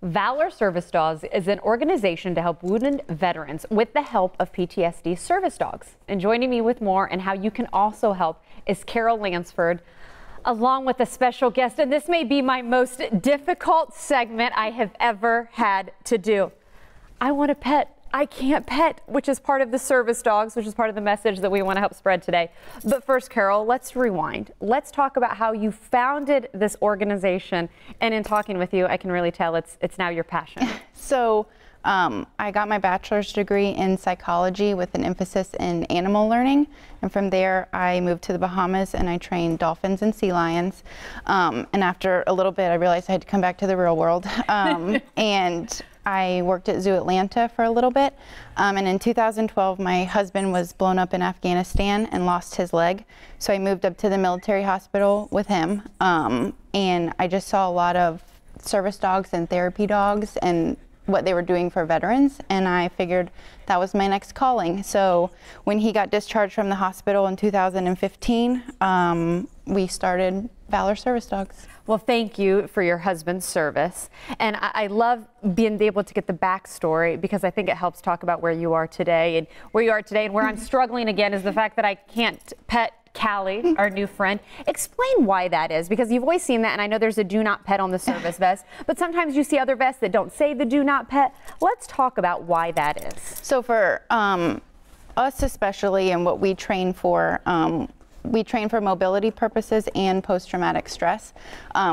Valor Service Dogs is an organization to help wounded veterans with the help of PTSD service dogs. And joining me with more and how you can also help is Carol Lansford, along with a special guest. And this may be my most difficult segment I have ever had to do. I want a pet. I can't pet, which is part of the service dogs, which is part of the message that we want to help spread today. But first, Carol, let's rewind. Let's talk about how you founded this organization. And in talking with you, I can really tell it's now your passion. So I got my bachelor's degree in psychology with an emphasis in animal learning. And from there, I moved to the Bahamas and I trained dolphins and sea lions. And after a little bit, I realized I had to come back to the real world. And I worked at Zoo Atlanta for a little bit, and in 2012 my husband was blown up in Afghanistan and lost his leg, so I moved up to the military hospital with him, and I just saw a lot of service dogs and therapy dogs and what they were doing for veterans, and I figured that was my next calling. So when he got discharged from the hospital in 2015, we started Valor Service Dogs. Well, thank you for your husband's service. And I love being able to get the backstory because I think it helps talk about where you are today. And where I'm struggling again is the fact that I can't pet Callie, our new friend. Explain why that is, because you've always seen that, and I know there's a do not pet on the service vest, but sometimes you see other vests that don't say the do not pet. Let's talk about why that is. So for us especially, and what we train for mobility purposes and post-traumatic stress.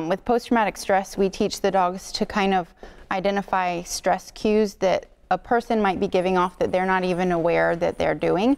With post-traumatic stress, we teach the dogs to kind of identify stress cues that a person might be giving off that they're not even aware that they're doing.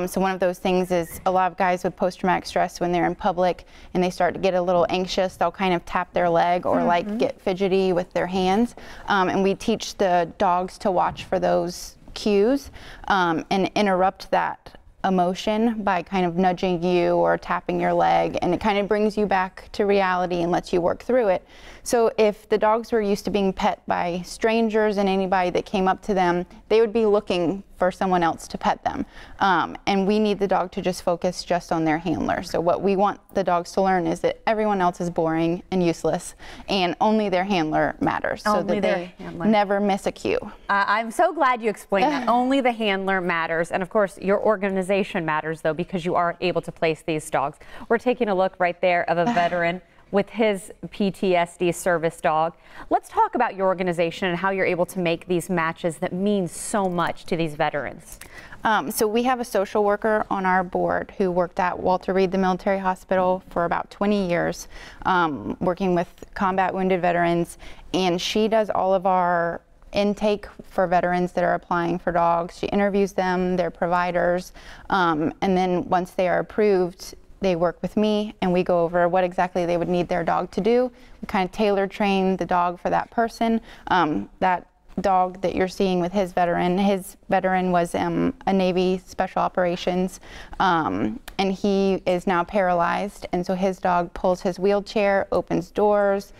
So one of those things is a lot of guys with post-traumatic stress, when they're in public and they start to get a little anxious, they'll kind of tap their leg or like get fidgety with their hands. And we teach the dogs to watch for those cues and interrupt that emotion by kind of nudging you or tapping your leg, and it kind of brings you back to reality and lets you work through it. So if the dogs were used to being pet by strangers and anybody that came up to them, they would be looking for someone else to pet them. And we need the dog to just focus just on their handler. So what we want the dogs to learn is that everyone else is boring and useless, and only their handler matters, so that they never miss a cue. I'm so glad you explained that. Only the handler matters. And of course, your organization matters, though, because you are able to place these dogs. We're taking a look right there of a veteran with his PTSD service dog. Let's talk about your organization and how you're able to make these matches that mean so much to these veterans. So we have a social worker on our board who worked at Walter Reed, the military hospital, for about 20 years, working with combat wounded veterans, and she does all of our intake for veterans that are applying for dogs. She interviews them, their providers, and then once they are approved, they work with me and we go over what exactly they would need their dog to do. We kind of tailor train the dog for that person. That dog that you're seeing with his veteran was a Navy Special Operations, and he is now paralyzed, and so his dog pulls his wheelchair, opens doors,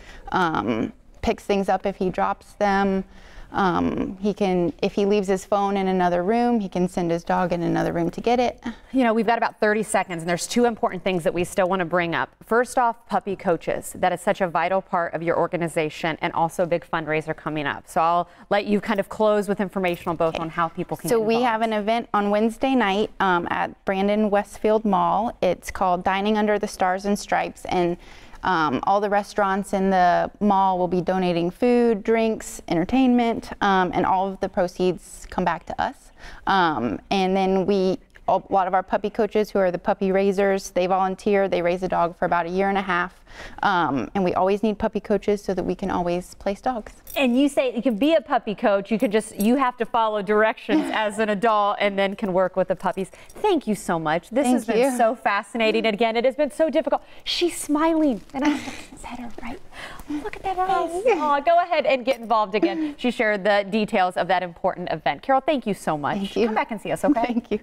picks things up if he drops them. If he leaves his phone in another room, he can send his dog in another room to get it. You know, we've got about 30 seconds, and there's two important things that we still want to bring up. First off, puppy coaches. That is such a vital part of your organization, and also a big fundraiser coming up. So I'll let you kind of close with information on both on how people can get involved. We have an event on Wednesday night at Brandon Westfield Mall. It's called Dining Under the Stars and Stripes, and all the restaurants in the mall will be donating food, drinks, entertainment, and all of the proceeds come back to us. And then a lot of our puppy coaches, who are the puppy raisers, they volunteer. They raise a dog for about a year and a half. And we always need puppy coaches so that we can always place dogs. And you say you can be a puppy coach. You have to follow directions as an adult and then can work with the puppies. Thank you so much. This has been so fascinating. And again, it has been so difficult. She's smiling. And I said her, right? Look at that eyes. Oh, go ahead and get involved again. She shared the details of that important event. Carol, thank you so much. Thank you. Come back and see us, okay? Thank you.